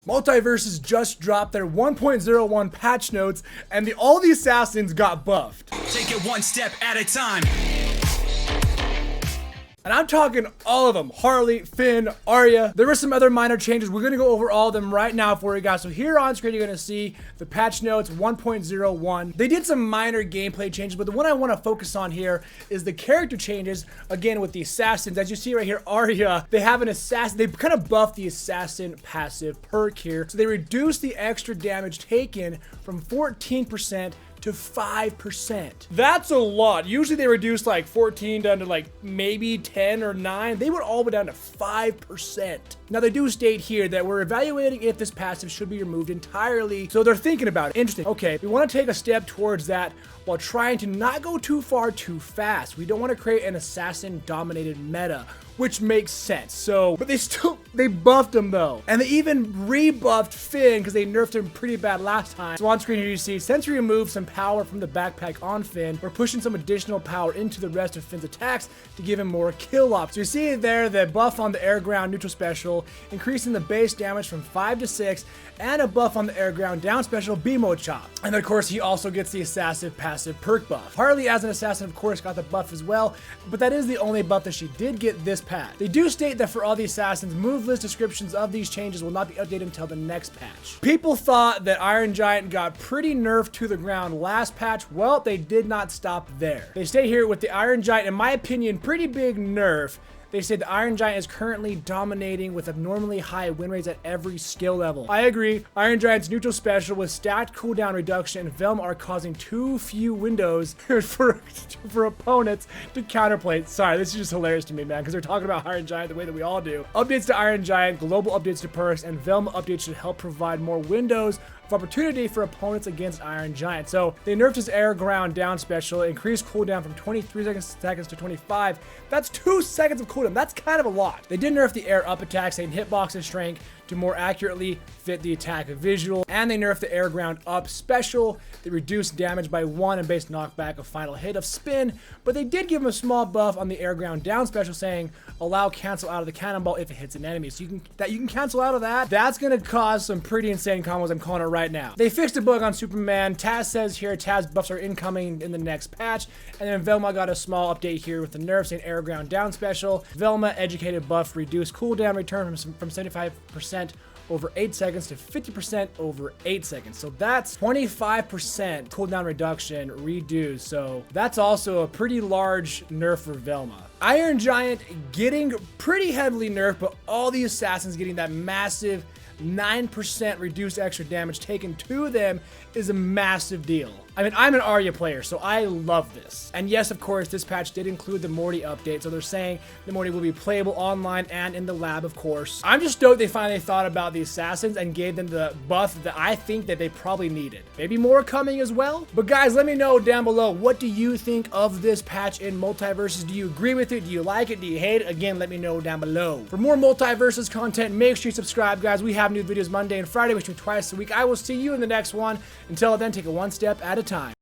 MultiVersus just dropped their 1.01 patch notes, and all the assassins got buffed. Take it one step at a time. And I'm talking all of them. Harley, Finn, Arya. There were some other minor changes. We're going to go over all of them right now for you guys. So here on screen, you're going to see the patch notes 1.01. They did some minor gameplay changes, but the one I want to focus on here is the character changes, again, with the assassins. As you see right here, Arya, they have an assassin. They kind of buffed the assassin passive perk here. So they reduced the extra damage taken from 14% to 5%. That's a lot. Usually they reduce like 14 down to like maybe 10 or 9. They went all the way down to 5%. Now they do state here that we're evaluating if this passive should be removed entirely. So they're thinking about it. Interesting. Okay, we want to take a step towards that while trying to not go too far too fast. We don't want to create an assassin dominated meta, which makes sense. So, but they buffed him though. And they even rebuffed Finn because they nerfed him pretty bad last time. So on screen here you see, since we removed some power from the backpack on Finn, we're pushing some additional power into the rest of Finn's attacks to give him more kill options. So you see there the buff on the air ground neutral special, increasing the base damage from 5 to 6, and a buff on the air ground down special BMO chop. And then of course he also gets the assassin passive perk buff. Harley as an assassin of course got the buff as well, but that is the only buff that she did get this patch. They do state that for all the assassins, move list descriptions of these changes will not be updated until the next patch. People thought that Iron Giant got pretty nerfed to the ground last patch. Well, they did not stop there. They stay here with the Iron Giant, in my opinion, pretty big nerf. They said the Iron Giant is currently dominating with abnormally high win rates at every skill level. I agree. Iron Giant's neutral special with stacked cooldown reduction and Velma are causing too few windows for opponents to counterplay. Sorry, this is just hilarious to me, man, because they're talking about Iron Giant the way that we all do. Updates to Iron Giant, global updates to perks, and Velma updates should help provide more windows of opportunity for opponents against Iron Giant. So they nerfed his air ground down special, increased cooldown from 23 seconds to 25. That's 2 seconds of cooldown. That's kind of a lot. They did nerf the air up attack, saying hitbox and strength to more accurately fit the attack visual, and they nerfed the air ground up special. They reduced damage by 1 and base knockback a final hit of spin, but they did give him a small buff on the air ground down special, saying allow cancel out of the cannonball if it hits an enemy. So you can cancel out of that. That's gonna cause some pretty insane combos. I'm calling it right now. They fixed a bug on Superman. Taz says here Taz buffs are incoming in the next patch, and then Velma got a small update here with the nerfs saying air ground down special. Velma educated buff reduced cooldown return from 75% over 8 seconds to 50% over 8 seconds. So that's 25% cooldown reduction reduced. So that's also a pretty large nerf for Velma. Iron Giant getting pretty heavily nerfed, but all the assassins getting that massive 9% reduced extra damage taken to them is a massive deal. I mean, I'm an Arya player, so I love this. And yes, of course, this patch did include the Morty update, so they're saying the Morty will be playable online and in the lab, of course. I'm just stoked they finally thought about the assassins and gave them the buff that I think that they probably needed. Maybe more coming as well. But guys, let me know down below, what do you think of this patch in MultiVersus? Do you agree with it? Do you like it? Do you hate it? Again, let me know down below. For more MultiVersus content, make sure you subscribe, guys. We have new videos Monday and Friday, which are twice a week. I will see you in the next one. Until then, take it one step at a time.